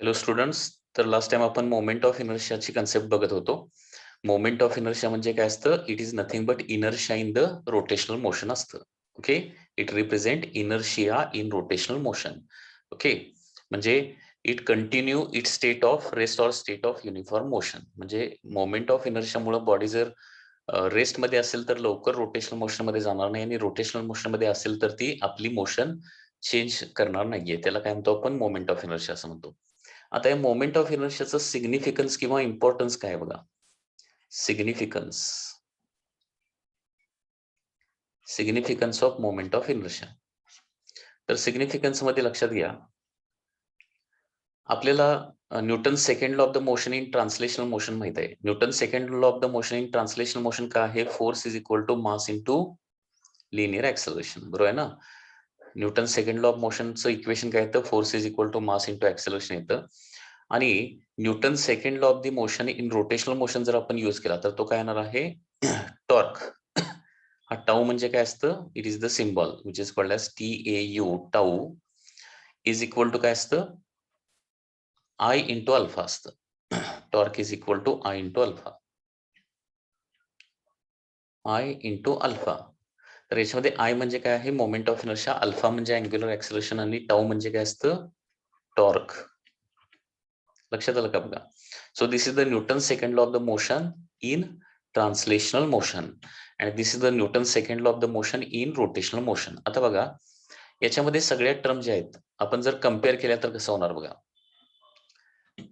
Hello students, तर last time आपण moment of इनर्शियाची कन्सेप्ट बघत होतो. मोमेंट ऑफ इनर्शिया म्हणजे काय असतं? It is nothing but inertia in the rotational motion असतं. Okay, it represent inertia in rotational motion. Okay, म्हणजे it continue it state of rest or state of uniform motion. म्हणजे moment of इनर्शियामुळे body जर rest मध्ये असेल तर लवकर rotational motion मध्ये जाणार नाही, आणि रोटेशनल मोशन मध्ये असेल तर ती आपली मोशन चेंज करणार नाहीये. त्याला काय म्हणतो आपण? मोमेंट ऑफ इनर्शिया असं म्हणतो. आता या मोमेंट ऑफ इनर्शियाचं सिग्निफिकन्स किंवा इम्पॉर्टन्स काय बघा. Significance of moment of inertia. तर सिग्निफिकन्स मध्ये लक्षात घ्या, आपल्याला Newton second law of the motion in translational motion माहित आहे. Newton second law of the motion in translational motion काय आहे? Force is equal to mass into linear acceleration. बरोबर आहे ना? न्यूटन सेकंड लॉ ऑफ मोशनचं इक्वेशन काय येतं? Force is equal to mass into acceleration येतं. आणि Newton second law of the motion in rotational motion जर आपण यूज केला तर तो काय येणार आहे? टॉर्क. हा टाऊ म्हणजे काय असतं? It is the symbol which is called as TAU. Tau is equal to काय असतं? I इंटू अल्फा असतं. Torque is equal to I into alpha. I into alpha. तर याच्यामध्ये I म्हणजे काय आहे? Moment of inertia. अल्फा म्हणजे angular acceleration आणि टाऊ म्हणजे काय असतं? टॉर्क. लक्षात आलं का बघा? So this is the Newton second law of the motion in translational motion आणि दिस is the Newton second law of the motion in rotational motion. आता बघा, याच्यामध्ये सगळ्या टर्म ज्या आहेत आपण जर कम्पेअर केल्या तर कसं होणार बघा.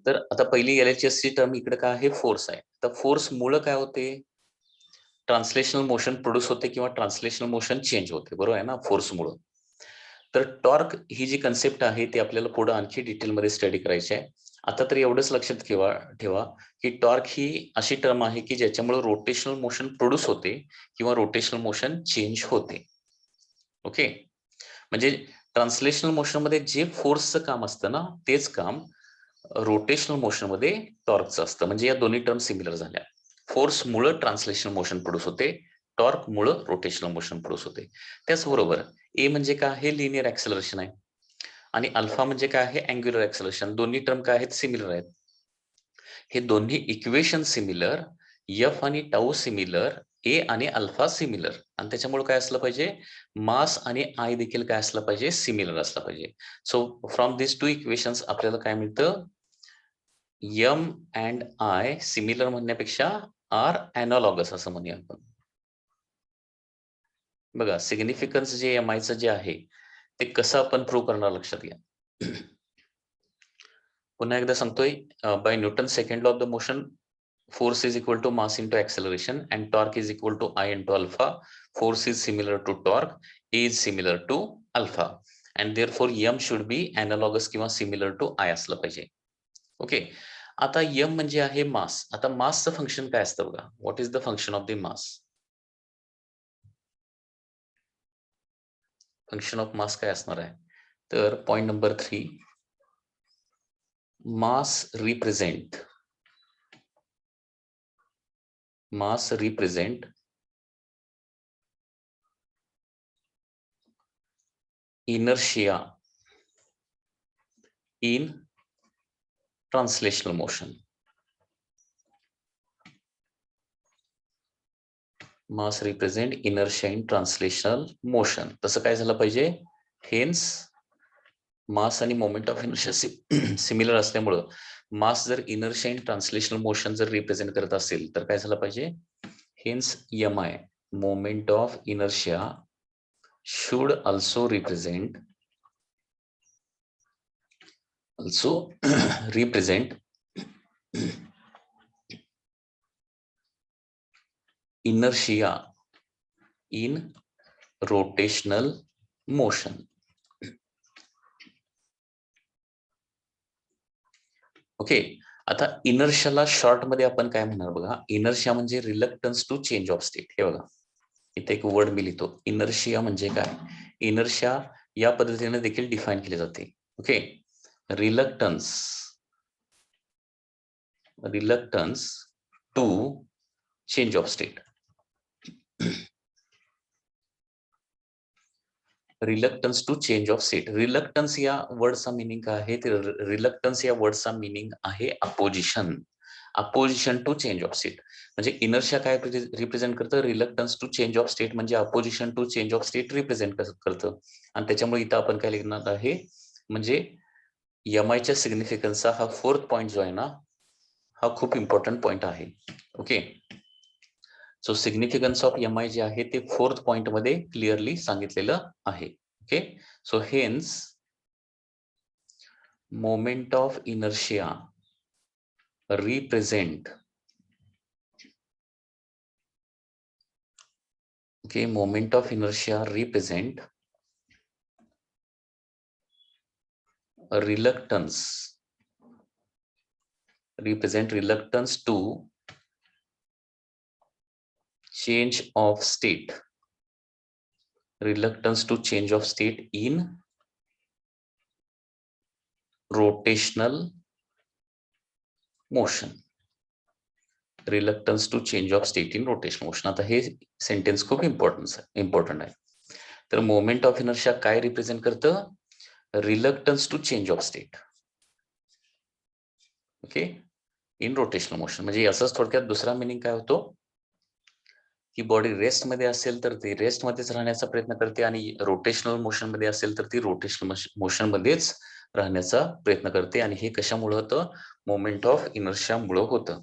तर आता पहिली LHS ची टर्म इकडे काय आहे? फोर्स आहे. तर फोर्स मुळे काय होते? ट्रान्सलेशनल मोशन प्रोड्यूस होते किंवा ट्रान्सलेशनल मोशन चेंज होते. बरोबर आहे ना? फोर्स मुळे. तर टॉर्क ही जी कन्सेप्ट आहे ती आपल्याला पुढे आणखी डिटेलमध्ये स्टडी करायची आहे. आता तरी एवढंच लक्षात ठेवा की टॉर्क ही अशी टर्म आहे की ज्याच्यामुळे रोटेशनल मोशन प्रोड्यूस होते किंवा रोटेशनल मोशन चेंज होते. ओके, म्हणजे ट्रान्सलेशनल मोशन मध्ये जे फोर्सचं काम असतं ना, तेच काम रोटेशनल मोशन मध्ये टॉर्कचं असतं. म्हणजे या दोन्ही टर्म सिमिलर झाल्या. फोर्स मुळे ट्रान्सलेशनल मोशन प्रोड्यूस होते, टॉर्क मुळे रोटेशनल मोशन प्रोड्यूस होते. त्याचबरोबर ए म्हणजे काय आहे? लिनियर ऍक्सेलरेशन आहे. आणि अल्फा म्हणजे काय आहे? Angular acceleration. दोन्ही टर्म काय आहेत? सिमिलर आहेत. हे दोन्ही इक्वेशन सिमिलर, एफ आणि टाऊ सिमिलर, ए आणि अल्फा सिमिलर, आणि त्याच्यामुळे काय असलं पाहिजे? मास आणि आय देखील काय असलं पाहिजे? सिमिलर असलं पाहिजे. So from this two equations आपल्याला काय मिळतं? एम अँड आय सिमिलर म्हणण्यापेक्षा आर अॅनालॉगस असं म्हणूया आपण. बघा, सिग्निफिकन्स जे एम चं जे आहे ते कसं आपण प्रूव्ह करणार लक्षात घ्या. पुन्हा एकदा सांगतोय, by Newton second law of the motion, force is equal to mass into acceleration and torque is equal to I into alpha. Force is similar to torque, A is similar to alpha, and therefore M should be analogous किंवा similar to I असलं पाहिजे. Okay, आता M म्हणजे आहे मास. आता मासचं function काय असतं बघा. What is the function of the mass? Function of mass काय असणार आहे? तर point number 3, mass represent inertia in translational motion. Mass represent inertia in translational motion. तसं काय झालं पाहिजे? हेन्स मास आणि मोमेंट ऑफ इनर्शिया सिमिलर असल्यामुळं मास जर इनर्शिया इन ट्रान्सलेशनल मोशन जर रिप्रेझेंट करत असेल तर काय झालं पाहिजे? Hence MI moment of inertia should also represent inertia in rotational motion. Okay, आता इनर्शियाला शॉर्ट मध्ये आपण काय म्हणणार बघा. इनर्शिया म्हणजे reluctance to change of state. हे बघा, इथे एक वर्ड मी लिहितो. इनर्शिया म्हणजे काय? इनर्शिया या पद्धतीने देखील डिफाईन केले जाते. Okay, reluctance to change of state. Reluctance to change of state. Reluctance या वर्डचा मिनिंग काय आहे? रिलक्टन्स या वर्डचा मिनिंग आहे opposition. Opposition to change of state. म्हणजे इनर्शिया काय रिप्रेझेंट करतं? Reluctance to change of state म्हणजे opposition to change of state represent करतं. आणि त्याच्यामुळे इथं आपण काय लिहिणार आहे? म्हणजे एमआयच्या सिग्निफिकन्सचा हा फोर्थ पॉइंट जो आहे ना, हा खूप इम्पॉर्टंट पॉइंट आहे. Okay, so significance of MI जे आहे ते फोर्थ पॉइंट मध्ये क्लिअरली सांगितलेलं आहे. Okay, so hence moment of inertia represent, okay, moment of inertia represent a reluctance to change of state, reluctance to change of state in rotational motion, reluctance to change of state in rotational motion. आता हे sentence खूप important आहे. तर moment of inertia काय represent करतं? Reluctance to change of state, okay, in rotational motion. म्हणजे असंच थोडक्यात दुसरा मिनिंग काय होतो की बॉडी रेस्ट मध्ये असेल तर ती रेस्ट मध्येच राहण्याचा प्रयत्न करते आणि रोटेशनल मोशन मध्ये असेल तर ती रोटेशनल मोशन मध्येच राहण्याचा प्रयत्न करते. आणि हे कशामुळे होतं? मोमेंट ऑफ इनर्शिया मुळे होतं.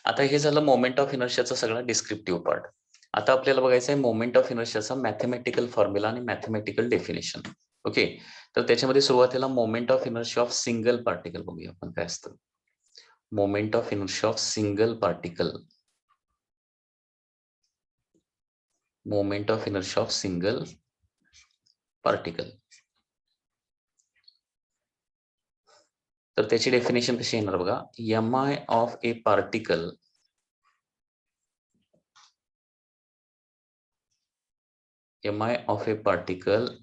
आता हे झालं मोमेंट ऑफ इनर्शियाचा सगळा डिस्क्रिप्टिव्ह पार्ट. आता आपल्याला बघायचं आहे मोमेंट ऑफ इनर्शियाचा मॅथमॅटिकल फॉर्म्युला आणि मॅथमॅटिकल डेफिनेशन. ओके, तर त्याच्यामध्ये सुरुवातीला moment of inertia of single particle बघूया आपण काय असतं. Moment of inertia of single particle, moment of inertia of single particle. तर त्याची डेफिनेशन कशी येणार बघा. MI of A particle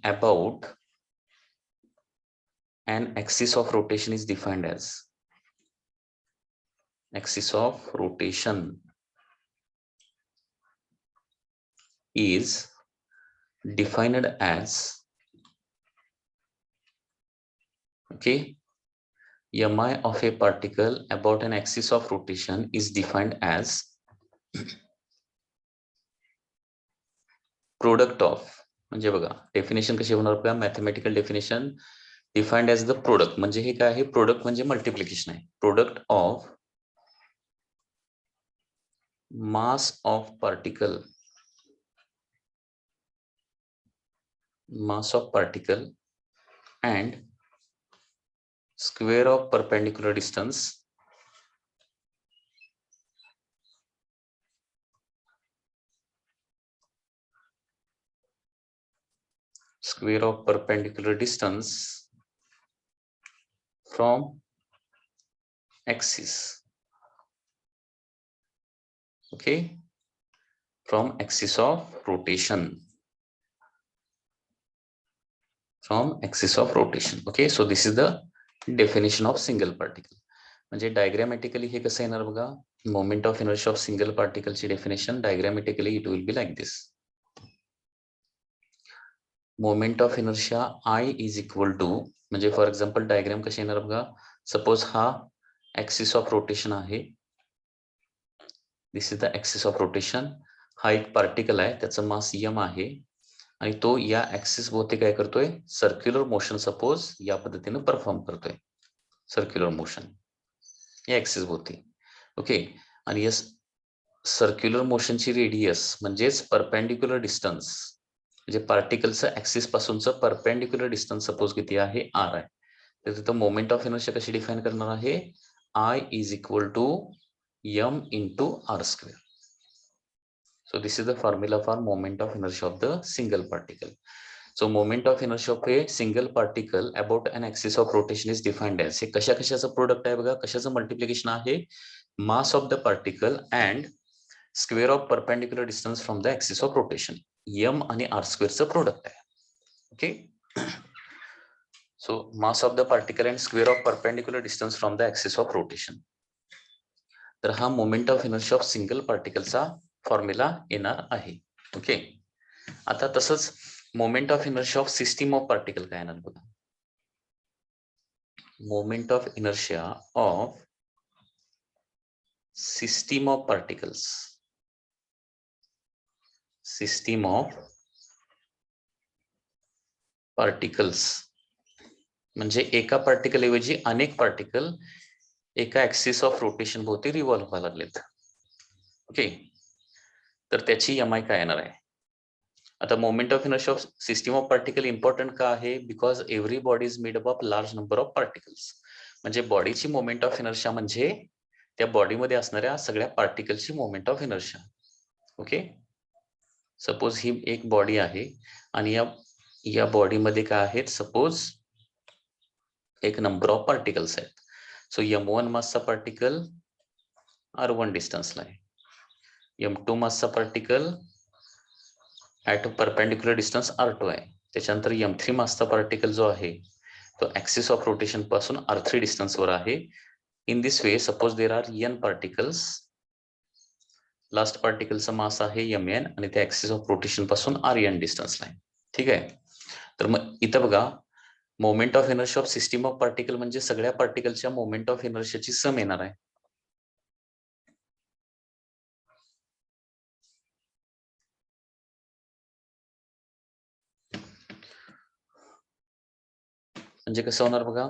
about an axis of rotation is defined as axis of rotation is defined as, okay, mi of a particle about an axis of rotation is defined as product of, म्हणजे बघा definition कशी होणार बघा. Mathematical definition defined as the product, म्हणजे हे काय आहे? Product म्हणजे मल्टिप्लिकेशन आहे. Product of mass of particle, mass of particle and square of perpendicular distance from axis, okay, from axis of rotation, okay. So this is the definition of single particle. म्हणजे diagrammatically हे कसं येणार बघा. Moment of inertia of single पार्टिकलची definition diagrammatically it will be like this. Moment of inertia I is equal to, म्हणजे for example diagram कशी येणार बघा. सपोज हा ऍक्सिस ऑफ रोटेशन आहे, this is the axis of rotation. हा एक particle आहे, त्याचं मास m आहे आणि तो या ऍक्सिस भोवती काय करतोय? सर्क्युलर मोशन सपोज या पद्धतीने परफॉर्म करतोय. सर्क्युलर मोशन या ऍक्सिस भोवती, ओके. आणि या सर्क्युलर मोशनची रेडियस म्हणजेच परपेंडिक्युलर डिस्टन्स, म्हणजे पार्टिकलचं ऍक्सिस पासूनचं परपेंडिक्युलर डिस्टन्स सपोज किती आहे? r आहे. तर तिथं मोमेंट ऑफ इनर्शिया कशी डिफाइन करणार आहे? I is equal to m into r square. So this is the formula for moment of inertia of the single particle. So moment of inertia of a single particle about an axis of rotation is defined as, हे कशा कशाचं product आहे बघा, कशाचं multiplication आहे? मास of the particle and square of perpendicular distance from the axis of rotation. m आणि r स्क्वेअरचं product आहे, okay. So mass of the particle and square of perpendicular distance from the axis of rotation. तर हा moment of inertia of single पार्टिकलचा formula येणार आहे, okay. आता तसंच moment of inertia of system of particle काय येणार बघा. Moment of inertia of system of particles. System of particles म्हणजे एका पार्टिकल ऐवजी अनेक पार्टिकल एका ऍक्सिस ऑफ रोटेशन भोवती रिव्हॉल्व्ह व्हायला लागलेत. ओके, तर त्याची एम आय काय येणार आहे. आता moment of inertia of system of particle important का आहे, because every body is made up of large number of particles. म्हणजे बॉडीची मोमेंट ऑफ इनर्शिया म्हणजे त्या बॉडीमध्ये असणाऱ्या सगळ्या पार्टिकलची moment of inertia. Okay, suppose ही एक बॉडी आहे आणि या बॉडीमध्ये काय आहेत, सपोज एक नंबर ऑफ पार्टिकल्स आहेत. सो m1 मासचा पार्टिकल r1 डिस्टन्सला आहे, m2 मासचा particle at perpendicular distance r2 आहे. त्याच्यानंतर m3 मासचा पार्टिकल जो आहे तो ऍक्सिस ऑफ रोटेशन पासून r3 डिस्टन्स वर आहे. In this way suppose there are n particles, last पार्टिकलचा मास आहे mn आणि त्या ऍक्सिस ऑफ रोटेशन पासून rn डिस्टन्सला आहे. ठीक आहे, तर मग इथं बघा moment of inertia of system of particle म्हणजे सगळ्या पार्टिकलच्या मोमेंट ऑफ इनर्शियाची सम येणार आहे. म्हणजे कसं होणार बघा,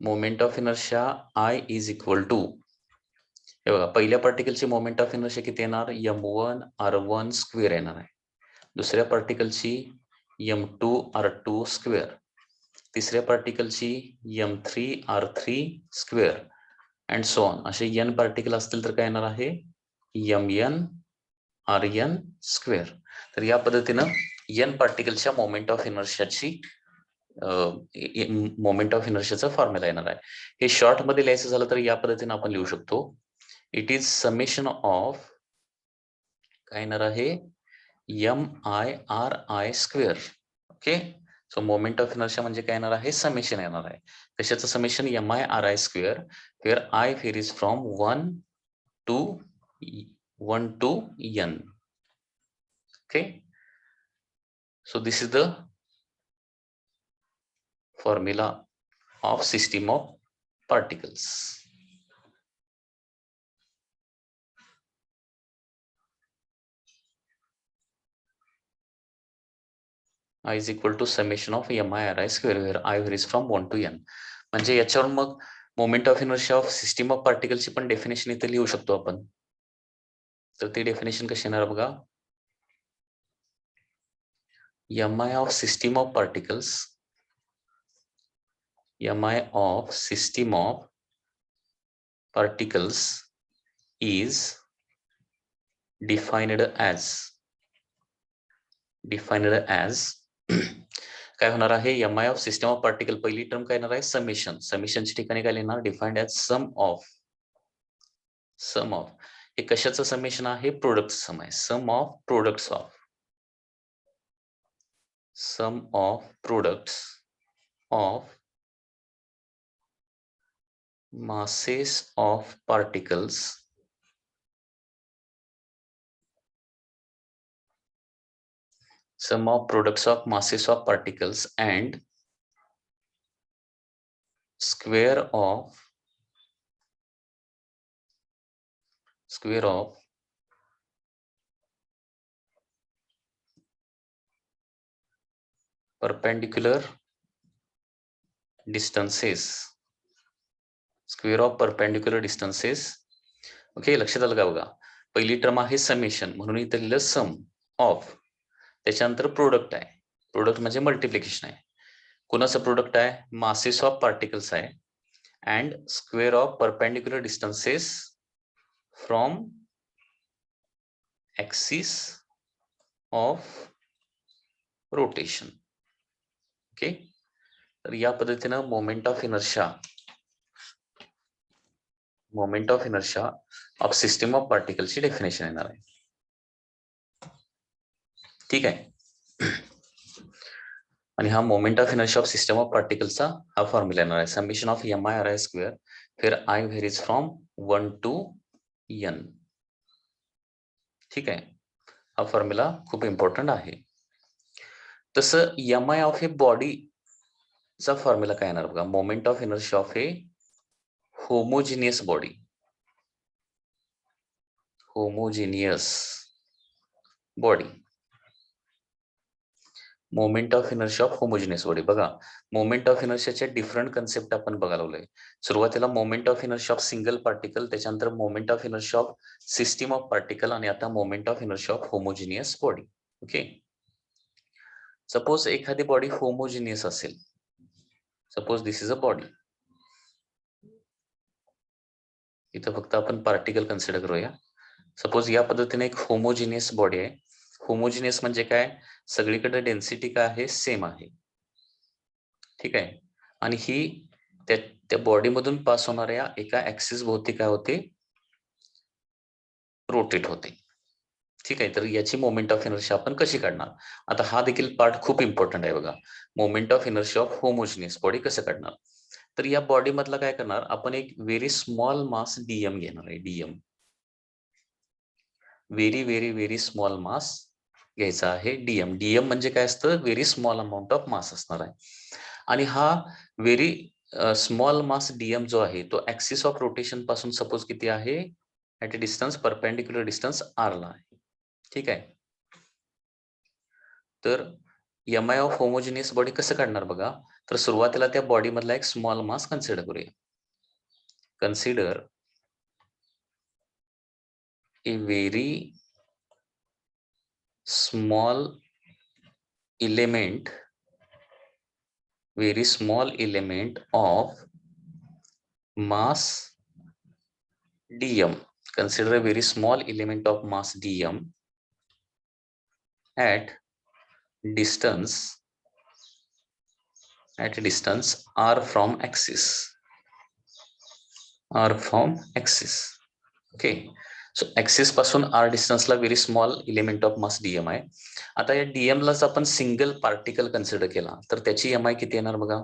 moment of inertia I is equal to, हे बघा पहिल्या पार्टिकलची मोमेंट ऑफ इनर्शिया किती येणार, m1 r1 स्क्वेअर येणार आहे. दुसऱ्या पार्टिकलची m2 r2 स्क्वेअर, तिसऱ्या पार्टिकलची m3 r3 square and so on. असे n पार्टिकल असतील तर काय येणार आहे, mn rn स्क्वेअर. तर या पद्धतीनं n पार्टिकलच्या मोमेंट ऑफ इनर्शियाची मोमेंट ऑफ इनर्शियाचा फॉर्म्युला येणार आहे. हे शॉर्ट मध्ये लिहायचं झालं तर या पद्धतीने आपण लिहू शकतो. इट इज समेशन ऑफ काय येणार आहे, MI square. Okay, so moment of inertia म्हणजे काय येणार आहे, समेशन येणार आहे. कशाचं summation, MI square, where I varies from 1 to n. Okay, so this is the formula of system of particles. I is equal to summation of MI square where I varies from 1 to n. म्हणजे याच्यावर मग moment of inertia of system of पार्टिकलची पण definition इथे लिहू शकतो आपण. तर ती डेफिनेशन कशी येणार बघा, MI of system of particles, MI of system of particles is defined as काय होणार आहे, MI of system of particle पहिली टर्म काय येणार आहे, समेशन. समेशनच्या ठिकाणी काय लिहिणार, डिफाइंड ॲज सम ऑफ. हे कशाचं समेशन आहे, प्रोडक्ट सम आहे. Sum of products of masses of particles sum of products of masses of particles and square of perpendicular distances. Okay, लक्षात आलं का बघा, पहिली टर्म आहे समेशन म्हणून इथे लिहिलं सम ऑफ, त्याच्यानंतर प्रोडक्ट आहे. प्रोडक्ट म्हणजे मल्टिप्लिकेशन आहे. कोणाचं प्रोडक्ट आहे, मासेस ऑफ पार्टिकल्स आहे and square of perpendicular distances from axis of rotation. Okay, तर या पद्धतीनं moment of inertia of system of पार्टिकलची डेफिनेशन येणार आहे. ठीक आहे, आणि हा moment of inertia of system of पार्टिकलचा हा फॉर्म्युला येणार आहे, समेशन ऑफ MI स्क्वेअर फिर I varies from 1 to n. ठीक आहे, हा फॉर्म्युला खूप इम्पॉर्टंट आहे. तसं एम आय ऑफ ए बॉडीचा फॉर्म्युला काय येणार बघा, moment of inertia of a homogeneous body, homogeneous body, moment of inertia of homogeneous body. बघा, मोमेंट ऑफ इनर्शियाच्या डिफरंट कन्सेप्ट आपण बघायला. सुरुवातीला moment of inertia of single particle, त्याच्यानंतर moment of inertia of system of particle, आणि आता moment of inertia of homogeneous body. Okay, suppose एखादी body homogeneous असेल, suppose this is a body, इथं फक्त आपण पार्टिकल कन्सिडर करूया. सपोज या पद्धतीने एक होमोजिनियस बॉडी आहे. होमोजिनियस म्हणजे काय, सगळीकडे डेन्सिटी काय आहे, सेम आहे. ठीक आहे, आणि ही त्या बॉडी मधून पास होणाऱ्या एका ऍक्सिस भोवती काय होते, रोटेट होते. ठीक आहे, तर याची मोमेंट ऑफ इनर्शिया आपण कशी काढणार. आता हा देखील पार्ट खूप इम्पॉर्टंट आहे बघा, moment of inertia of homogeneous body कसं काढणार. तर या बॉडी मधला काय करणार आपण, एक व्हेरी स्मॉल मास डीएम घेणार आहे. DM, very very very small mass घ्यायचा आहे. डीएम, डीएम म्हणजे काय असतं, very small amount of mass असणार आहे. आणि हा व्हेरी स्मॉल मास डीएम जो आहे तो ऍक्सिस ऑफ रोटेशन पासून सपोज किती आहे, at a distance perpendicular distance R ला आहे. ठीक आहे, तर M I of homogeneous body कसं काढणार बघा. तर सुरुवातीला त्या बॉडी मधला एक स्मॉल मास कन्सिडर करूया. Consider a very small element, very small element of mass dm. Consider a very small element of mass dm at distance r from axis, r from axis. Okay, so axis पासून R डिस्टन्सला very small element of mass DM आहे. आता या DM लाच आपण single particle consider केला तर त्याची एम आय किती येणार बघा.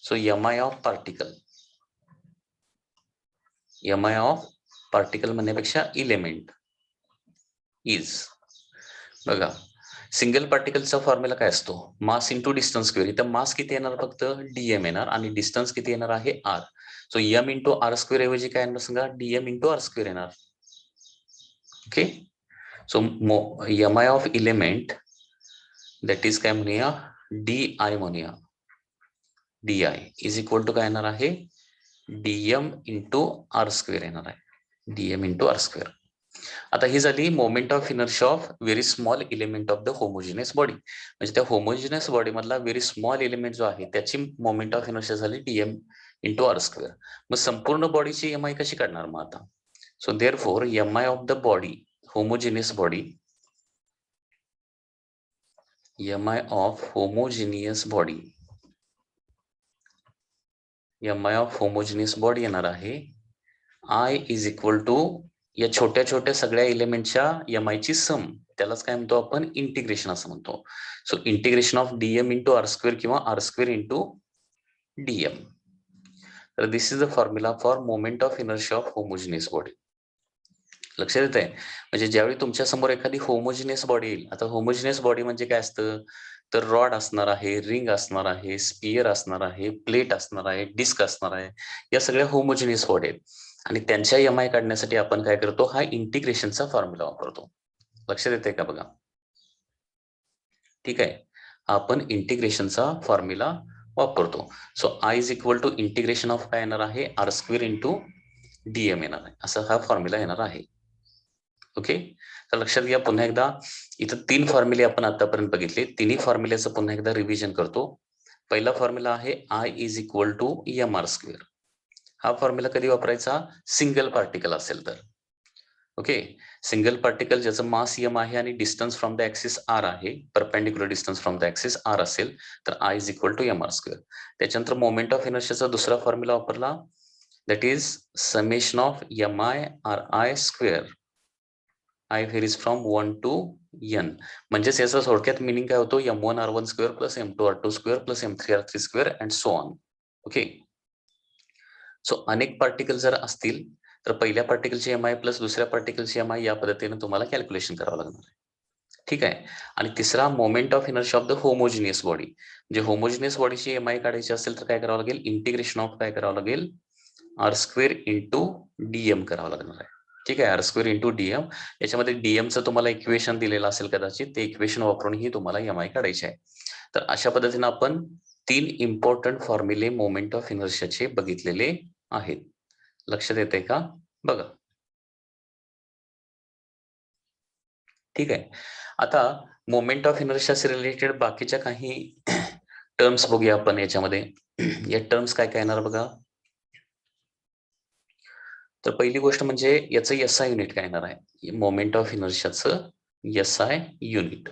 So M I of particle, M I of particle म्हणण्यापेक्षा इलेमेंट इज, बघा सिंगल पार्टिकलचा फॉर्म्युला काय असतो, मास इंटू डिस्टन्स स्क्वेअर. इथं मास किती येणार, फक्त डीएम येणार, आणि डिस्टन्स किती येणार आहे, R. So M into R square ऐवजी काय येणार सांगा, डीएम इंटू आर स्क्वेअर येणार. Okay, so M I of element that is काय म्हणूया, डी आय म्हणूया. D I is equal to काय येणार आहे, डीएम इंटू आर स्क्वेअर येणार आहे. DM into R square. आता ही झाली moment of inertia of very small element of the homogeneous body. म्हणजे त्या होमोजिनियस बॉडी मधला व्हेरी स्मॉल एलिमेंट जो आहे त्याची मोमेंट ऑफ इनर्शिया झाली डीएम इंटू आर स्क्वेअर. मग संपूर्ण बॉडीची एम आय कशी काढणार मग आता. So therefore M I of the body, homogeneous body, M I of homogeneous body, M I of homogeneous body येणार आहे आय इज इक्वल टू या छोट्या छोट्या सगळ्या एलिमेंटच्या एम आय ची सम, त्यालाच काय म्हणतो आपण, इंटिग्रेशन असं म्हणतो. So integration of DM into R square किंवा आर स्क्वेअर इंटू डीएम. तर this is the formula for moment of inertia of homogeneous body. लक्षात येत आहे, म्हणजे ज्यावेळी तुमच्या समोर एखादी होमोजिनियस बॉडी येईल. आता होमोजिनियस बॉडी म्हणजे काय असतं, तर रॉड असणार आहे, रिंग असणार आहे, स्पियर असणार आहे, प्लेट असणार आहे, डिस्क असणार आहे. या सगळ्या होमोजिनियस बॉडी आहेत, आणि त्यांच्या एम आय काढण्यासाठी आपण काय करतो, हा इंटिग्रेशनचा फॉर्म्युला वापरतो. लक्षात येते का बघा. ठीक आहे, आपण इंटिग्रेशनचा फॉर्म्युला वापरतो. So I is equal to integration of काय येणार आहे, आर स्क्वेअर इंटू डीएम येणार आहे, असा हा फॉर्म्युला येणार आहे. ओके, तर लक्षात घ्या. पुन्हा एकदा इथं 3 फॉर्म्युले आपण आतापर्यंत बघितले. तिन्ही फॉर्म्युल्याचं पुन्हा एकदा रिव्हिजन करतो. पहिला फॉर्म्युला आहे I is equal to M R square. हा फॉर्म्युला कधी वापरायचा, सिंगल पार्टिकल असेल तर. ओके, सिंगल पार्टिकल ज्याचं मास एम आहे आणि distance from the axis R आहे, perpendicular distance from the axis R असेल तर I is equal to M R square. त्याच्यानंतर मोमेंट ऑफ इनर्शियाचा दुसरा फॉर्म्युला वापरला, that is summation of M I R I square. I varies from 1 to n. म्हणजेच याचा थोडक्यात मिनिंग काय होतो, m1r1 square plus m2r2 square plus m3r3 square and so on. Okay, so अनेक particle जर असतील तर पहिल्या पार्टिकलची एम आय प्लस दुसऱ्या पार्टिकलची एम आय या पद्धतीने तुम्हाला कॅल्क्युलेशन करावं लागणार आहे. ठीक आहे. आणि तिसरा moment of inertia of the homogeneous body. म्हणजे होमोजिनियस बॉडीची एमआय काढायची असेल तर काय करावं लागेल, इंटिग्रेशन ऑफ काय करावं लागेल, आर स्क्वेअर इंटू डीएम करावं लागणार आहे. ठीक आहे, आर स्क्वेअर इंटू डीएम. याच्यामध्ये डीएमचं तुम्हाला इक्वेशन दिलेलं असेल कदाचित, ते इक्वेशन वापरूनही तुम्हाला एमआय काढायचे आहे. तर अशा पद्धतीने आपण 3 इम्पॉर्टंट फॉर्म्युले मोमेंट ऑफ इनर्शियाचे बघितलेले आहेत. लक्षात येते का बघा. ठीक आहे. आता मोमेंट ऑफ इनर्शियाशी रिलेटेड बाकीच्या काही टर्म्स बघूया आपण याच्यामध्ये. या टर्म्स काय काय येणार बघा. तर पहिली गोष्ट म्हणजे याचं एसआय युनिट काय येणार आहे, मोमेंट ऑफ इनर्शियाचं एसआय युनिट.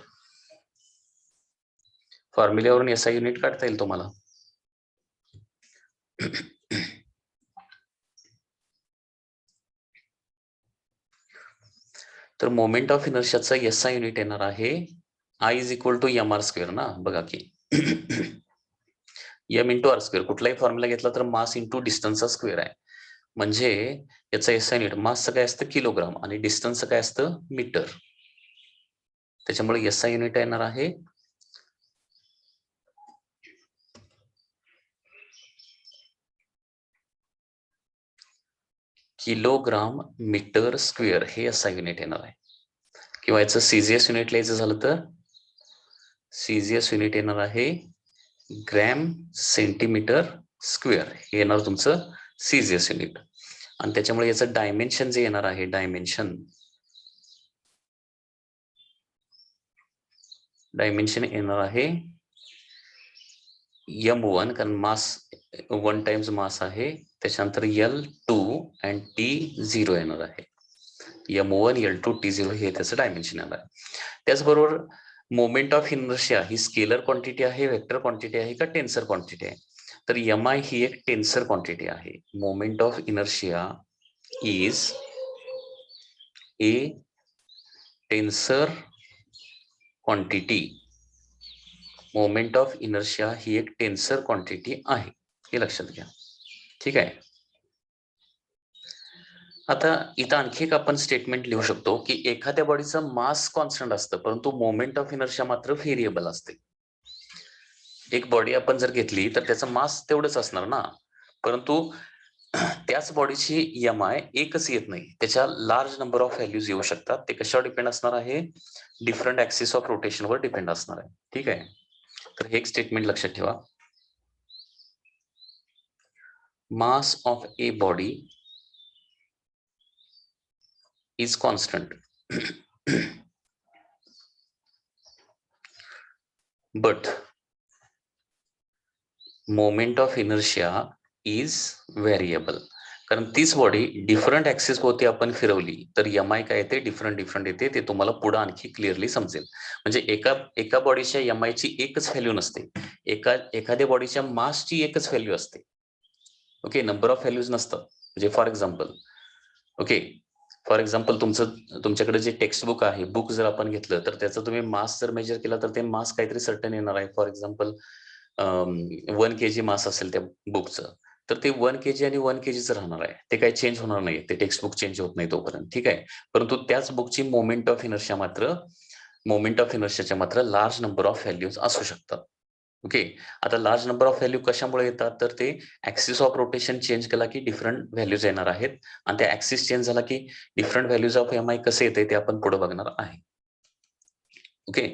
फॉर्म्युल्यावरून एसआय युनिट काढता येईल तुम्हाला. तर मोमेंट ऑफ इनर्शियाचं एसआय युनिट येणार आहे I is equal to M R square ना. बघा की एम इंटू आर स्क्वेअर, कुठलाही फॉर्म्युला घेतला तर मास इंटू डिस्टन्सचा स्क्वेअर आहे. म्हणजे याचा एसआय युनिट मासचं काय असतं किलोग्राम आणि डिस्टन्सचं काय असतं मीटर. त्याच्यामुळे एसआय युनिट येणार आहे किलोग्राम मीटर स्क्वेअर, हे एसआय युनिट येणार आहे. किंवा याचं सीजीएस युनिट लिहायचं झालं तर सीजीएस युनिट येणार आहे ग्रॅम सेंटीमीटर स्क्वेअर, हे येणार तुमचं सीजीएस युनिट. आणि त्याच्यामुळे याचं डायमेन्शन जे येणार आहे, डायमेन्शन येणार आहे M1, कारण मास 1 टाइम्स मास आहे. त्याच्यानंतर L2 अँड T0 येणार आहे. M1 L2 T0 हे त्याचं डायमेन्शन येणार आहे. त्याचबरोबर मोमेंट ऑफ इनर्शिया ही स्केलर क्वांटिटी आहे, वेक्टर क्वांटिटी आहे का टेन्सर क्वांटिटी आहे. तर MI ही एक टेन्सर क्वांटिटी आहे. Moment of inertia is a tensor quantity. Moment of inertia ही एक टेन्सर क्वांटिटी आहे, हे लक्षात घ्या. ठीक आहे. आता इथं आणखी एक आपण स्टेटमेंट लिहू शकतो की एखाद्या बॉडीचं मास कॉन्स्टंट असतं परंतु मोमेंट ऑफ इनर्शिया मात्र व्हेरिएबल असते. एक बॉडी आपण जर घेतली तर त्याचं मास तेवढंच असणार ना, परंतु त्याच बॉडीची एमआय एकच येत नाही, त्याच्या लार्ज नंबर ऑफ व्हॅल्यूज येऊ शकतात. ते कशावर डिपेंड असणार आहे, डिफरंट ऍक्सिस ऑफ रोटेशनवर डिपेंड असणार आहे. ठीक आहे. तर हे एक स्टेटमेंट लक्षात ठेवा. Mass of a body is constant but moment of inertia is variable. कारण तीच बॉडी डिफरंट ऍक्सिस होती आपण फिरवली तर एमआय काय येते, डिफरंट येते. ते तुम्हाला पुढे आणखी क्लिअरली समजेल. म्हणजे एका बॉडीच्या एमआय ची एकच व्हॅल्यू नसते, एखाद्या बॉडीच्या मासची एकच व्हॅल्यू असते. ओके, नंबर ऑफ व्हॅल्यूज नसतं. म्हणजे फॉर एक्झाम्पल तुमच्याकडे जे टेक्स्ट बुक आहे, बुक जर आपण घेतलं तर त्याचं तुम्ही मास जर मेजर केला तर ते मास काहीतरी सर्टन येणार आहे. फॉर एक्झाम्पल 1 kg मास असेल त्या बुकचं, तर ते 1 kg आणि 1 kgच राहणार आहे. ते काही चेंज होणार नाही, ते टेक्स्ट बुक चेंज होत नाही तोपर्यंत. ठीक आहे. परंतु त्याच बुकची मोमेंट ऑफ इनर्शियाच्या मात्र लार्ज नंबर ऑफ व्हॅल्यूज असू शकतात. ओके. आता लार्ज नंबर ऑफ व्हॅल्यू कशामुळे येतात, तर ते ऍक्सिस ऑफ रोटेशन चेंज केला की डिफरंट व्हॅल्यूज येणार आहेत. आणि त्या ऍक्सिस चेंज झाला की डिफरंट व्हॅल्यूज ऑफ एमआय कसे येते ते आपण पुढे बघणार आहे. ओके.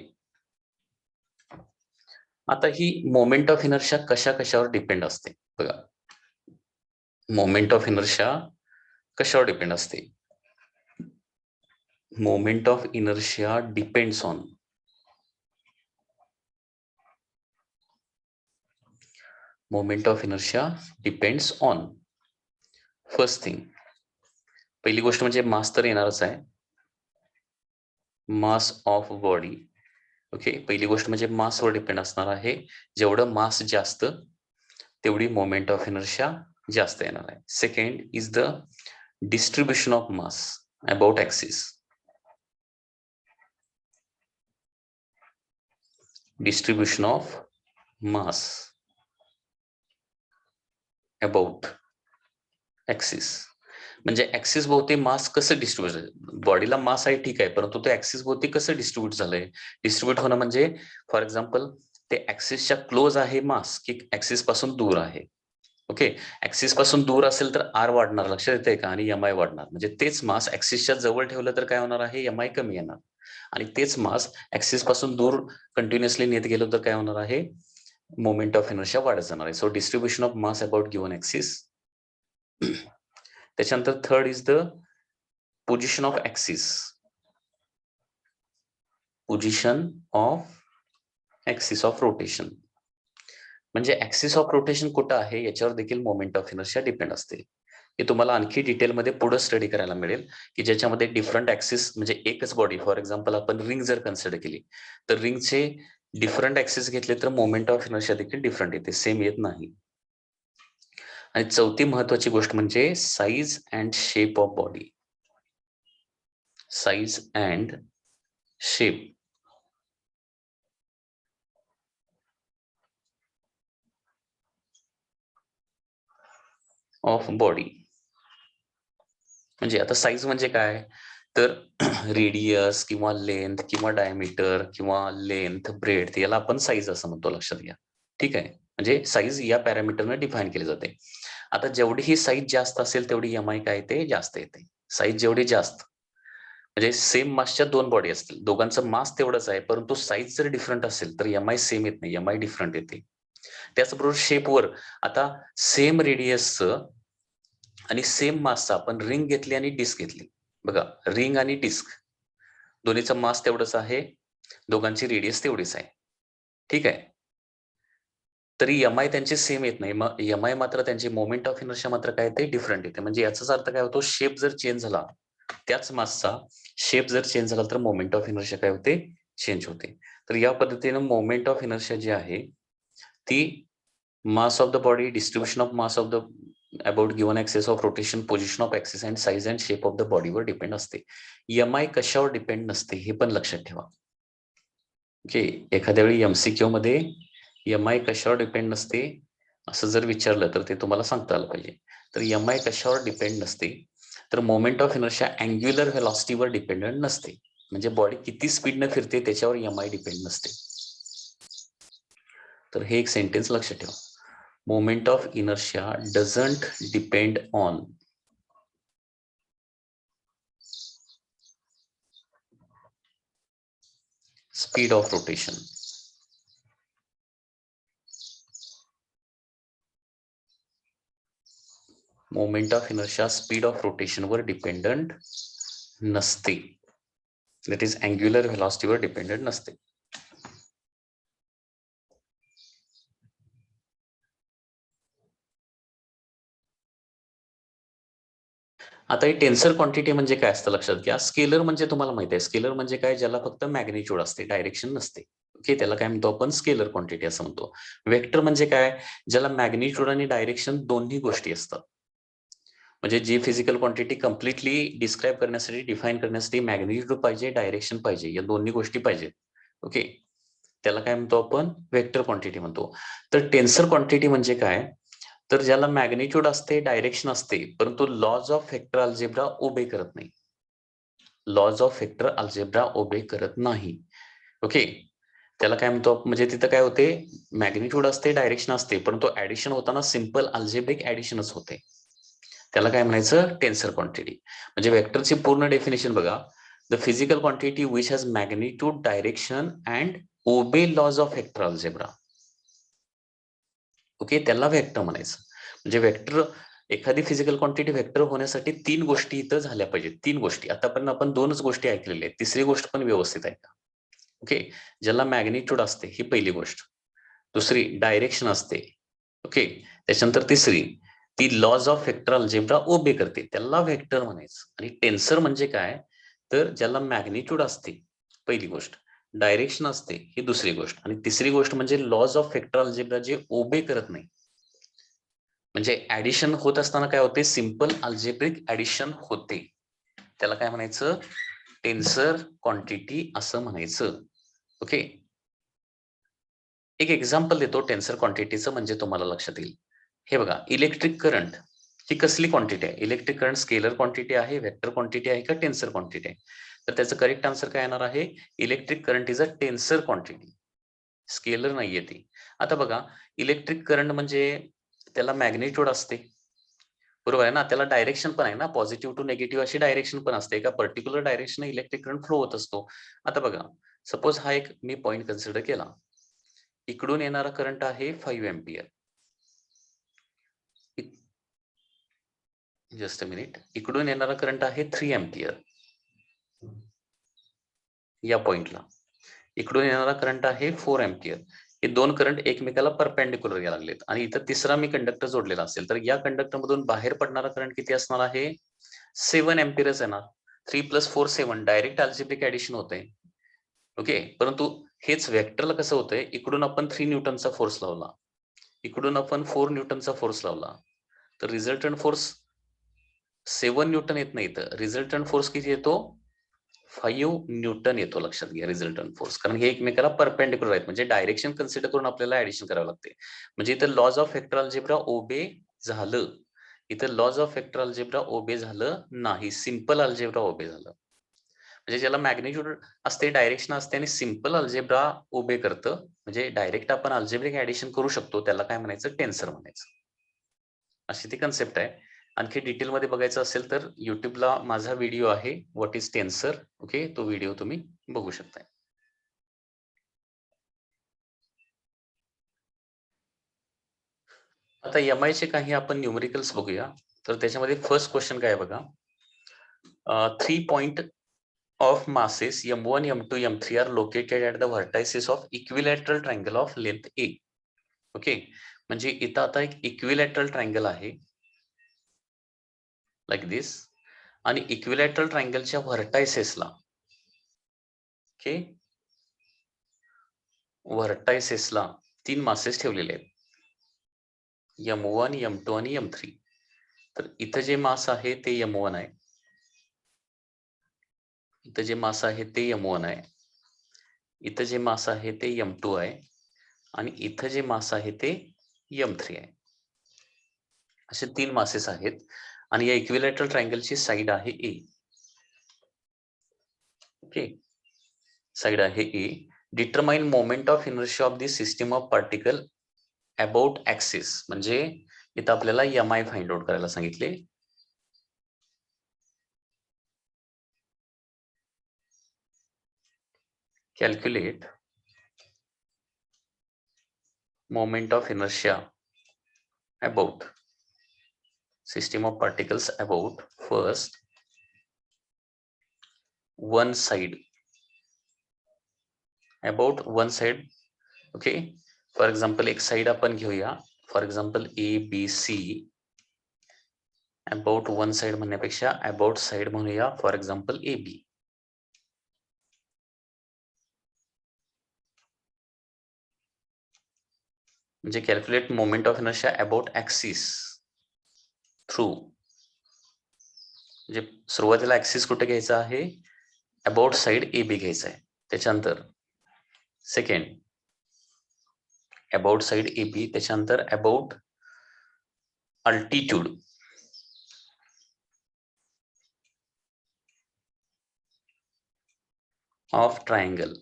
आता ही मोमेंट ऑफ इनर्शिया कशावर डिपेंड असते बघा. मोमेंट ऑफ इनर्शिया कशावर डिपेंड असते. Moment of inertia depends on first thing, पहिली गोष्ट म्हणजे मास तर येणारच आहे, मास ऑफ बॉडी. ओके, पहिली गोष्ट म्हणजे मासवर डिपेंड असणार आहे. जेवढं मास जास्त तेवढी मोमेंट ऑफ इनर्शिया जास्त येणार आहे. Second is the distribution of mass about axis. Distribution of mass about axis. म्हणजे ऍक्सिस भोवती मास कसं डिस्ट्रीब्युट, बॉडीला मास आहे ठीक आहे, परंतु ते ऍक्सिस भोवती कसं डिस्ट्रीब्युट झालंय. डिस्ट्रीब्युट होणं म्हणजे फॉर एक्झाम्पल ते ऍक्सिसच्या क्लोज आहे मास की ऍक्सिस पासून दूर आहे. ओके, ऍक्सिस पासून दूर असेल तर आर वाढणार, लक्षात येते का, आणि एम आय वाढणार. म्हणजे तेच मास ऍक्सिसच्या जवळ ठेवलं तर काय होणार आहे, एम आय कमी येणार. आणि तेच मास ऍक्सिस पासून दूर कंटिन्युअसली नेत गेलो तर काय होणार आहे, मोमेंट ऑफ इनर्शिया वाढत जाणार आहे. So distribution of mass about given axis. त्याच्यानंतर third is the position of axis. Position of axis of rotation म्हणजे ऍक्सिस ऑफ रोटेशन कुठं आहे याच्यावर देखील मोमेंट ऑफ इनर्शिया डिपेंड असते. हे तुम्हाला आणखी डिटेलमध्ये पुढे स्टडी करायला मिळेल की ज्याच्यामध्ये डिफरंट ऍक्सिस म्हणजे एकच बॉडी, फॉर एक्झाम्पल आपण रिंग जर कन्सिडर केली तर रिंगचे डिफरंट ऍक्सिस घेतले तर मोमेंट ऑफ इनर्शिया देखील डिफरंट येते, सेम येत नाही. आणि चौथी महत्वाची गोष्ट म्हणजे size and shape of body. Size and shape of body. म्हणजे आता साईज म्हणजे काय तर रेडियस किंवा लेंथ किंवा डायमीटर किंवा लेंथ ब्रेड याला आपण साईज असं म्हणतो, लक्षात घ्या. ठीक आहे, म्हणजे साईज या पॅरामीटरने डिफाईन केली जाते. आता जेवढी ही साईज जास्त असेल तेवढी एम आय काय ते जास्त येते. साईज जेवढी जास्त म्हणजे सेम मासच्या दोन बॉडी असतील, दोघांचं मास तेवढंच आहे, परंतु साईज जर डिफरंट असेल तर एम आय सेम येत नाही, एम आय डिफरंट येते. त्याचबरोबर शेपवर आता सेम रेडियसचं आणि सेम मासचा आपण रिंग घेतली आणि डिस्क घेतली. बघा, रिंग आणि डिस्क दोन्हीचा मास तेवढंच आहे, दोघांची रेडियस तेवढीच आहे. ठीक आहे, तरी एम आय त्यांचे सेम येत नाही. मग एम आय मात्र त्यांची मोमेंट ऑफ इनर्शिया मात्र काय ते डिफरंट येते. म्हणजे याचाच अर्थ काय होतो, शेप जर चेंज झाला, त्याच मासचा शेप जर चेंज झाला तर मोमेंट ऑफ इनर्शिया काय होते, चेंज होते. तर या पद्धतीने मोमेंट ऑफ इनर्शिया जी आहे ती mass of the body, distribution of mass of the about given axis of rotation, position of axis and size and shape of the बॉडीवर डिपेंड असते. एम आय कशावर डिपेंड नसते हे पण लक्षात ठेवा. ओके, एखाद्या वेळी एमसीक्यू मध्ये एम आय कशावर डिपेंड नसते असं जर विचारलं तर ते तुम्हाला सांगता आलं पाहिजे. तर एम आय कशावर डिपेंड नसते तर मोमेंट ऑफ इनर्शिया अँग्युलर व्हेलॉसिटीवर डिपेंडंट नसते. म्हणजे बॉडी किती स्पीडनं फिरते त्याच्यावर एम आय डिपेंड नसते. तर हे एक सेंटेन्स लक्षात ठेवा. Moment of inertia doesn't depend on speed of rotation. Moment of inertia speed of rotation वर डिपेंडंट नसते. दॅट इज अँग्युलर व्हेलॉसिटीवर डिपेंडंट नसते. आता ही टेन्सर क्वांटिटी म्हणजे काय असतं लक्षात घ्या. स्केलर म्हणजे तुम्हाला माहिती आहे, स्केलर म्हणजे काय, ज्याला फक्त मॅग्निट्यूड असते, डायरेक्शन नसते. ओके, त्याला काय म्हणतो आपण, स्केलर क्वांटिटी असं म्हणतो. वेक्टर म्हणजे काय, ज्याला मॅग्निट्यूड आणि डायरेक्शन दोन्ही गोष्टी असतात. म्हणजे जी फिजिकल क्वांटिटी कम्प्लिटली डिस्क्राईब करण्यासाठी, डिफाईन करण्यासाठी मॅग्निट्यूड पाहिजे, डायरेक्शन पाहिजे, या दोन्ही गोष्टी पाहिजेत. ओके, त्याला काय म्हणतो आपण, वेक्टर क्वांटिटी म्हणतो. तर टेन्सर क्वांटिटी म्हणजे काय, तर ज्याला मॅग्निट्यूड असते, डायरेक्शन असते, परंतु लॉज ऑफ वेक्टर अल्जेब्रा ओबे करत नाही. लॉज ऑफ वेक्टर अल्जेब्रा ओबे करत नाही. ओके, त्याला काय म्हणतो, म्हणजे तिथं काय होते, मॅग्निट्यूड असते, डायरेक्शन असते, परंतु ऍडिशन होताना सिंपल अल्जेब्रिक ऍडिशनच होते. त्याला काय म्हणायचं, टेन्सर क्वांटिटी. म्हणजे वेक्टरची पूर्ण डेफिनेशन बघा, the physical quantity which has magnitude, direction and obey laws of vector algebra. Okay, त्याला वेक्टर म्हणायचं. म्हणजे वेक्टर, एखादी फिजिकल क्वांटिटी वेक्टर होण्यासाठी तीन गोष्टी इथं झाल्या पाहिजेत. तीन गोष्टी, आतापर्यंत आपण दोनच गोष्टी ऐकलेल्या आहेत, तिसरी गोष्ट पण व्यवस्थित ऐका. ओके, ज्याला मॅग्निट्यूड असते ही पहिली गोष्ट, दुसरी डायरेक्शन असते. ओके, त्याच्यानंतर तिसरी, ती लॉज ऑफ वेक्टर अल्जेब्रा ओबे करते, त्याला वेक्टर म्हणायचं. आणि टेन्सर म्हणजे काय, तर ज्याला मॅग्निट्यूड असते पहिली गोष्ट, डायरेक्शन असते ही दुसरी गोष्ट, आणि तिसरी गोष्ट म्हणजे लॉज ऑफ वेक्टर अल्जेब्रा जे ओबे करत नाही. म्हणजे ऍडिशन होत असताना काय होते, सिंपल अल्जेब्रिक ऍडिशन होते, त्याला काय म्हणायचं, टेन्सर क्वांटिटी असं म्हणायचं. ओके, एक एक्झाम्पल देतो टेन्सर क्वांटिटीचं, म्हणजे तुम्हाला लक्षात येईल. हे बघा, इलेक्ट्रिक करंट ही कसली क्वांटिटी आहे? इलेक्ट्रिक करंट स्केलर क्वांटिटी आहे, वेक्टर क्वांटिटी आहे का टेन्सर क्वांटिटी आहे? तर त्याचं करेक्ट आन्सर काय येणार आहे? Electric current is a tensor quantity, scalar नाहीये ती. आता बघा, इलेक्ट्रिक करंट म्हणजे त्याला मॅग्निट्यूड असते, बरोबर आहे ना, त्याला डायरेक्शन पण आहे ना, पॉझिटिव्ह टू निगेटिव्ह अशी डायरेक्शन पण असते, एका particular direction electric current flow होत असतो. आता बघा, सपोज हा एक मी पॉइंट कन्सिडर केला, इकडून येणारा करंट आहे 5 एम्पियर, जस्ट अ मिनिट, इकडून येणारा करंट आहे 3 एम्पियर या पॉइंटला, इकडून येणारा करंट आहे 4 एम्पियर. हे दोन करंट एकमेकाला परपेंडिक्युलर यायला लागलेत आणि इथं तिसरा मी कंडक्टर जोडलेला असेल, तर या कंडक्टर मधून बाहेर पडणारा करंट किती असणार आहे? 7 एम्पियरच येणार. 3 + 4 7, डायरेक्ट अल्जेब्रिक ऍडिशन होते. ओके, परंतु हेच वेक्टरला कसं होतंय, इकडून आपण 3 न्यूटनचा फोर्स लावला, इकडून आपण 4 न्यूटनचा फोर्स लावला, तर रिझल्टंट फोर्स 7 न्यूटन येत नाही, तर रिझल्टंट फोर्स किती येतो? 5 न्यूटन येतो. लक्षात घ्या रिझल्टंट फोर्स, कारण हे एकमेकाला परपेंडिक्युलर आहेत, म्हणजे डायरेक्शन कन्सिडर करून आपल्याला ऍडिशन करावं लागते. म्हणजे इथं लॉज ऑफ वेक्टर अल्जेब्रा ओबे झालं, इथं लॉज ऑफ वेक्टर अल्जेब्रा ओबे झालं नाही, सिंपल अल्जेब्रा ओबे झालं. म्हणजे ज्याला मॅग्निट्यूड असते, डायरेक्शन असते आणि सिंपल अल्जेब्रा ओबे करतं, म्हणजे डायरेक्ट आपण अल्जेब्रिक ऍडिशन करू शकतो, त्याला काय म्हणायचं? टेन्सर म्हणायचं. अशी ती कन्सेप्ट आहे. आणखी डिटेल मध्ये बघायचं असेल तर युट्यूबला माझा व्हिडिओ आहे, व्हॉट इज टेन्सर. ओके, तो व्हिडिओ तुम्ही बघू शकताय. आता एम चे काही आपण न्यूमरिकल्स बघूया. तर त्याच्यामध्ये फर्स्ट क्वेश्चन काय आहे बघा, 3 point of masses m1, m2, m3 are located at the vertices of equilateral triangle of length a. Okay, म्हणजे इथं आता एक इक्विलॅटरल ट्रायंगल आहे लाईक दिस, आणि इक्विलॅटरल ट्रायंगलच्या व्हर्टायसेसला, ओके, व्हर्टायसेसला 3 मासेस ठेवलेले आहेत, m1, m2 आणि m3. तर इथं जे मास आहे ते m1 आहे, इथं जे मास आहे ते m1 आहे, इथं जे मास आहे ते m2 आहे, आणि इथं जे मास आहे ते m3 आहे. असे 3 मासेस आहेत आणि या इक्विलॅटरल ट्रायंगलची साइड आहे ए. ओके, साइड आहे A. Determine moment of inertia of the system of particle about axis, म्हणजे इथं आपल्याला एम फाइंड आउट करायला सांगितले. Calculate moment of inertia about system of particles about first one side, about one side. Okay, for example एक side आपण घेऊया, for example A B C. About one side म्हणण्यापेक्षा about side म्हणूया, for example A B. म्हणजे calculate moment of inertia about axis through, म्हणजे सुरुवातीला axis कुठे घ्यायचा आहे? अबाउट साइड ए बी घ्यायचा आहे. त्याच्यानंतर second about side A B, त्याच्यानंतर about altitude, of triangle,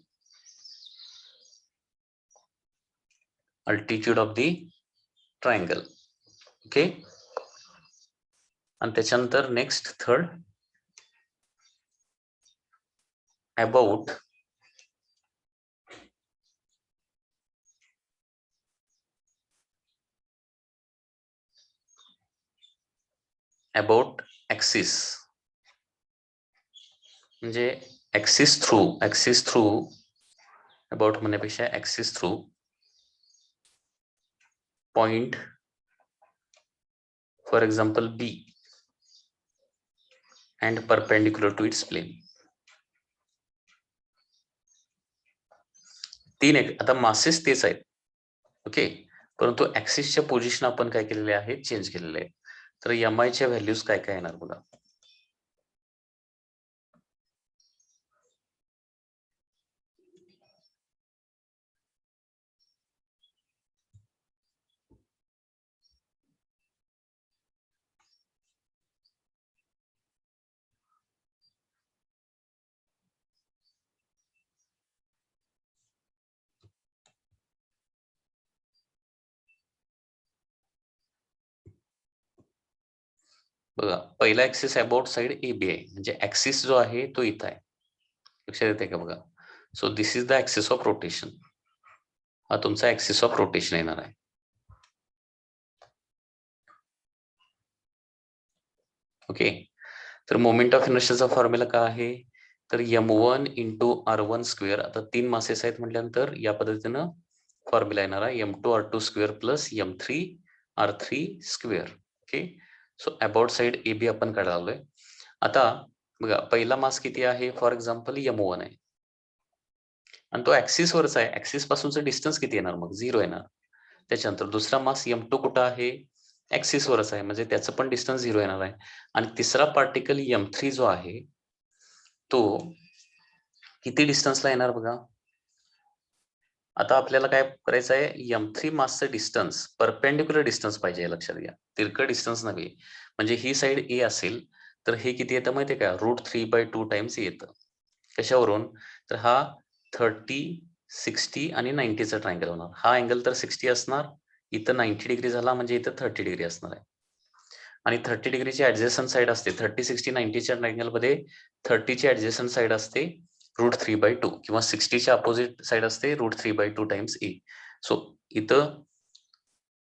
altitude of the triangle. Okay, आणि त्याच्यानंतर next third about about axis, म्हणजे ऍक्सिस थ्रू अबाउट म्हणण्यापेक्षा axis through point, for example B, and perpendicular to its plane. तीन एक, आता masses तेच आहेत. ओके, परंतु ऍक्सिसच्या पोझिशन आपण काय केलेले आहे? चेंज केलेले आहे. तर एम च्या व्हॅल्यूज काय काय येणार बघा. बघा, पहिला axis about side A B आहे, म्हणजे ऍक्सिस जो आहे तो इथं आहे. लक्षात येते का बघा? So this is the axis of rotation. हा तुमचा ऍक्सिस ऑफ रोटेशन येणार आहे. ओके, तर मोमेंट ऑफ इनर्शियाचा फॉर्म्युला काय आहे? तर m1 इंटू r1 स्क्वेअर. आता 3 मासेस आहेत म्हटल्यानंतर या पद्धतीनं फॉर्म्युला येणार आहे m2 r2 square plus m3 r3 square. Okay, so about side A B आपण काढालोय. आता बघा, पहिला मास किती आहे? फॉर एक्झाम्पल m1 आहे आणि तो ऍक्सिस वरच आहे. ऍक्सिस पासूनचं डिस्टन्स किती येणार? मग 0 येणार. त्याच्यानंतर दुसरा मास m2 कुठं आहे? ऍक्सिस वरच आहे, म्हणजे त्याचं पण डिस्टन्स 0 येणार आहे. आणि तिसरा पार्टिकल m3 जो आहे तो किती डिस्टन्सला येणार बघा? आता आपल्याला काय करायचं आहे? m3 मासचं डिस्टन्स परपेंडिक्युलर डिस्टन्स पाहिजे, लक्षात घ्या. तिरकं डिस्टन्स नव्हे. म्हणजे ही साइड ए असेल तर हे किती येतं माहितीये का? √3/2 टाइम्स येतं. कशावरून? तर हा 30, 60 आणि 90चा ट्रायंगल होणार. हा अँगल तर 60 असणार, इथं 90 डिग्री झाला म्हणजे इथं 30 डिग्री असणार आहे. आणि 30 डिग्रीची ऍडजस्टंट साइड असते. 30, 60, 90च्या ट्रायंगल मध्ये 30 ची ऍडजस्टंट साइड असते √3/2 किंवा 60च्या अपोजिट साइड असते √3/2 टाइम्स ए. सो इथं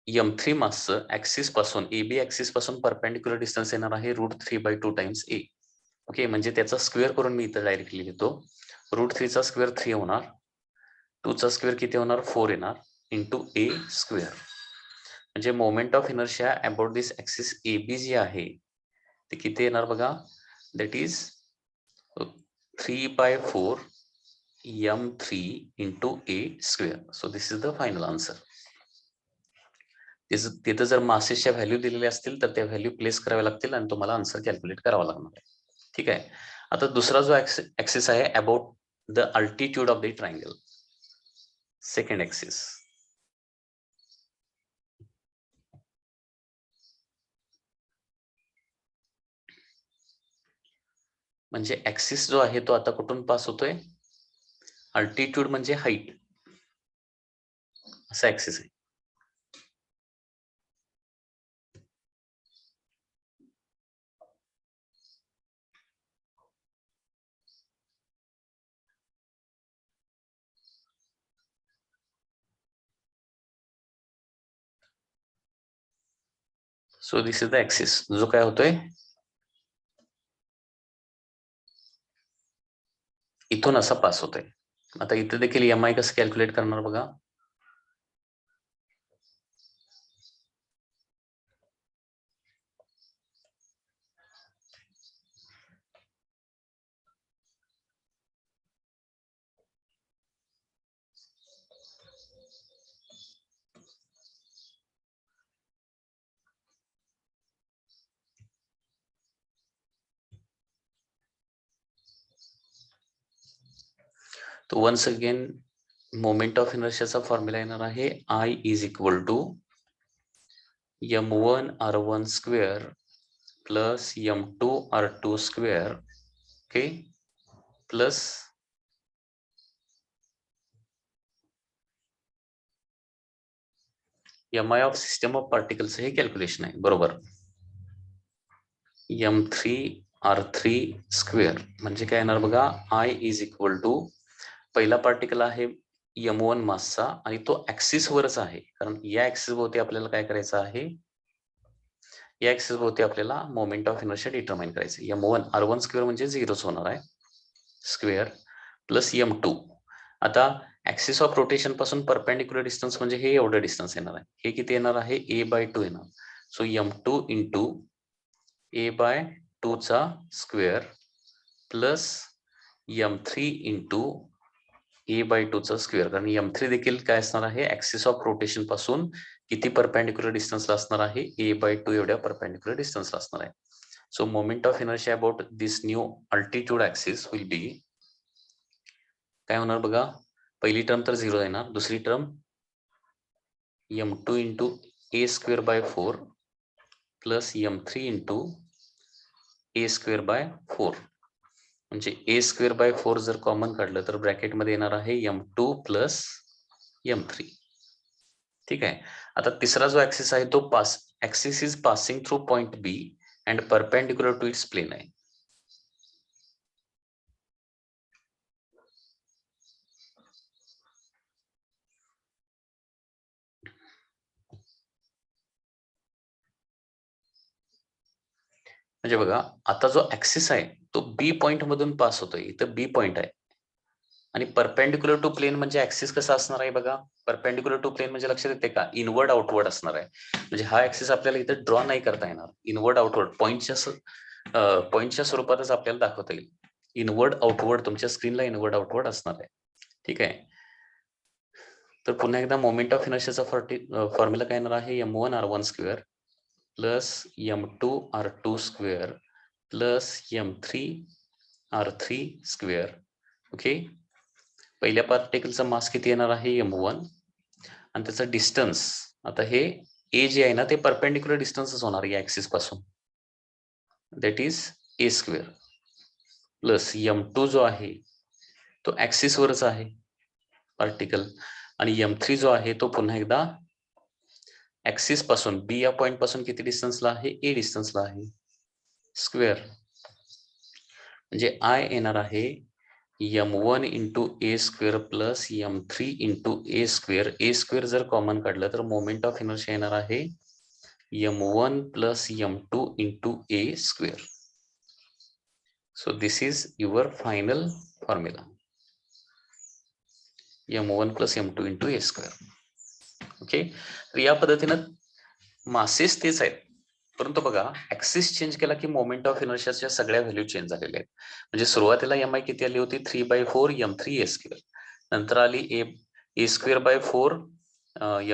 m3 मासचं ऍक्सिस पासून AB ऍक्सिस पासून परपेंडिक्युलर डिस्टन्स येणार आहे √3/2 टाइम्स ए. ओके, म्हणजे त्याचा स्क्वेअर करून मी इथं डायरेक्टली लिहितो. √3चा स्क्वेअर 3 होणार, 2चा स्क्वेअर किती होणार? 4 येणार इंटू ए स्क्वेअर. म्हणजे moment of inertia about this axis AB जी आहे ते किती येणार बघा? That is 3/4 m3 into A square. So this is the final answer. तिथं जर मासेसच्या व्हॅल्यू दिलेल्या असतील तर त्या व्हॅल्यू प्लेस कराव्या लागतील आणि तुम्हाला आन्सर कॅल्क्युलेट करावा लागणार आहे. ठीक आहे. आता दुसरा जो ऍक्सिस आहे about the altitude of the triangle, second axis. म्हणजे ऍक्सिस जो आहे तो आता कुठून पास होतोय? अल्टिट्यूड म्हणजे हाईट, असा ऍक्सिस आहे. So this is the axis जो काय होतोय इथून असा पास होतोय. आता इथे देखील एम कसं कॅल्क्युलेट करणार बघा? तो वन्स अगेन मोमेंट ऑफ इनर्शियाचा फॉर्म्युला येणार आहे I is equal to m1 r1 square plus m2 r2 square, okay, plus mi of system of particles हे कॅल्क्युलेशन आहे, बरोबर. m3 r3 स्क्वेअर म्हणजे काय येणार बघा? I इज इक्वल टू पहिला पार्टिकल आहे m1 मासचा आणि तो ऍक्सिस वरच आहे, कारण या ऍक्सिस भोवती आपल्याला काय करायचं आहे? या ऍक्सिस भोवती आपल्याला मोमेंट ऑफ इनर्शिया डिटरमाइन करायचं. m1 r1 स्क्वेअर म्हणजे 0च होणार आहे स्क्वेअर प्लस m2. आता ऍक्सिस ऑफ रोटेशन पासून परपेंडिक्युलर डिस्टन्स म्हणजे हे एवढं डिस्टन्स येणार आहे. हे किती येणार आहे? a/2 येणार. सो m2 इंटू a/2 चा square plus m3 into a/2 चा स्क्वेअर. कारण m3 देखील काय असणार आहे? ऍक्सिस ऑफ रोटेशन पासून किती परपेंडिक्युलर डिस्टन्सला असणार आहे? a/2 एवढ्या परपेंडिक्युलर डिस्टन्सला असणार आहे. So moment of inertia about this new altitude axis will be काय होणार बघा? पहिली टर्म तर 0 येणार, दुसरी term m2 into a square by 4 plus m3 into a square by 4. म्हणजे a स्क्वेअर बाय 4 जर कॉमन काढलं तर ब्रॅकेटमध्ये येणार आहे m2 प्लस m3. ठीक आहे. आता तिसरा जो ऍक्सिस आहे तो axis is passing through point B and perpendicular to its plane आहे. म्हणजे बघा आता जो ऍक्सिस आहे तो बी पॉइंट मधून पास होतोय. इथं बी पॉइंट आहे आणि परपेंडिक्युलर टू प्लेन म्हणजे ऍक्सिस कसा असणार आहे बघा. परपेंडिक्युलर टू प्लेन म्हणजे लक्षात येते का, इनवर्ड आउटवर्ड असणार आहे. म्हणजे हा ऍक्सिस आपल्याला इथं ड्रॉ नाही करता येणार. इनवर्ड आउटवर्ड पॉइंटच्या स्वरूपातच आपल्याला दाखवता येईल. इनवर्ड आउटवर्ड तुमच्या स्क्रीनला इनवर्ड आउटवर्ड असणार आहे. ठीक आहे. तर पुन्हा एकदा मोमेंट ऑफ इनर्शियाचा फॉर्म्युला काय येणार आहे, m1 r1 square plus m2 r2 square plus m3 r3 square. Okay. पहिल्या पार्टिकलचा मास किती येणार आहे m1 आणि त्याचा डिस्टन्स, आता हे a जे आहे ना ते परपेंडिक्युलर डिस्टन्सच होणार या ऍक्सिस पासून, that is a square plus m2 जो आहे तो ऍक्सिस वरच आहे पार्टिकल आणि m3 जो आहे तो पुन्हा एकदा ऍक्सिस पासून बी या पॉइंट पासून किती डिस्टन्सला आहे, a डिस्टन्सला आहे, स्क्वेअर. म्हणजे आय येणार आहे m1 इंटू ए स्क्वेअर प्लस m3 इंटू ए स्क्वेअर. ए स्क्वेअर जर कॉमन काढलं तर मोमेंट ऑफ इनर्शिया येणार आहे m1 plus m2 into A square. So this is your final formula, m1 plus m2 into A square. Okay. तर या पद्धतीनं masses तेच आहेत, परंतु बघा ऍक्सिस चेंज केला की मोमेंट ऑफ इनर्शियाच्या सगळ्या व्हॅल्यू चेंज झालेल्या आहेत. म्हणजे सुरुवातीला एम आय किती आली होती 3/4 m3 ए स्क्वेअर, नंतर आली ए square by 4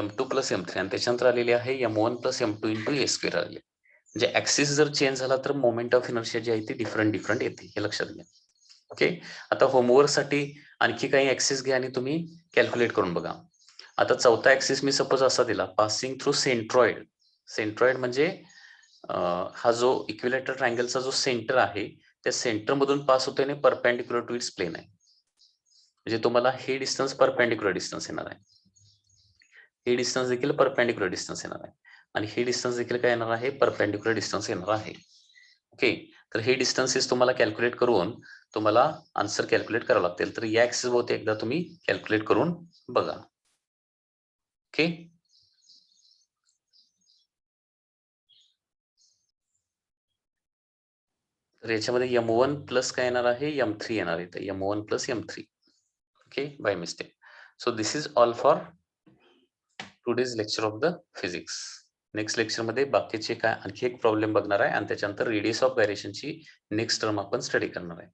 m2 plus m3 आणि त्याच्यानंतर आलेली आहे m1 प्लस m2 इंटू ए स्क्वेअर आले. म्हणजे ऍक्सिस जर चेंज झाला तर मोमेंट ऑफ इनर्शिया जी आहे ती डिफरंट येते, हे लक्षात घ्या. ओके. आता होमवर्क साठी आणखी काही ऍक्सिस घ्या आणि तुम्ही कॅल्क्युलेट करून बघा. आता चौथा ऍक्सिस मी सपोज असा दिला, पासिंग थ्रू सेंट्रॉइड. सेंट्रॉइड म्हणजे हा जो इक्विलॅटरल ट्रायंगलचा जो सेंटर आहे त्या सेंटर मधून पास होतोय आणि परपेंडिक्युलर टू इट्स प्लेन आहे. म्हणजे तुम्हाला हे डिस्टन्स परपेंडिक्युलर डिस्टन्स येणार आहे, हे डिस्टन्स देखील परपेंडिक्युलर डिस्टन्स येणार आहे आणि हे डिस्टन्स देखील काय येणार आहे, परपेंडिक्युलर डिस्टन्स येणार आहे. ओके. तर हे डिस्टन्सेस तुम्हाला कॅल्क्युलेट करून तुम्हाला आन्सर कॅल्क्युलेट करावं लागतील. तर या ऍक्सिस भोवती एकदा तुम्ही कॅल्क्युलेट करून बघा. ओके. तर याच्यामध्ये m1 प्लस काय येणार आहे, m3 येणार आहे. तर m1 plus m3. Okay, by mistake. So this is all for today's lecture of the physics. Next lecture मध्ये बाकीचे काय आणखी एक प्रॉब्लेम बघणार आहे आणि त्याच्यानंतर रेडियस ऑफ गायरेशनची नेक्स्ट टर्म आपण स्टडी करणार आहे.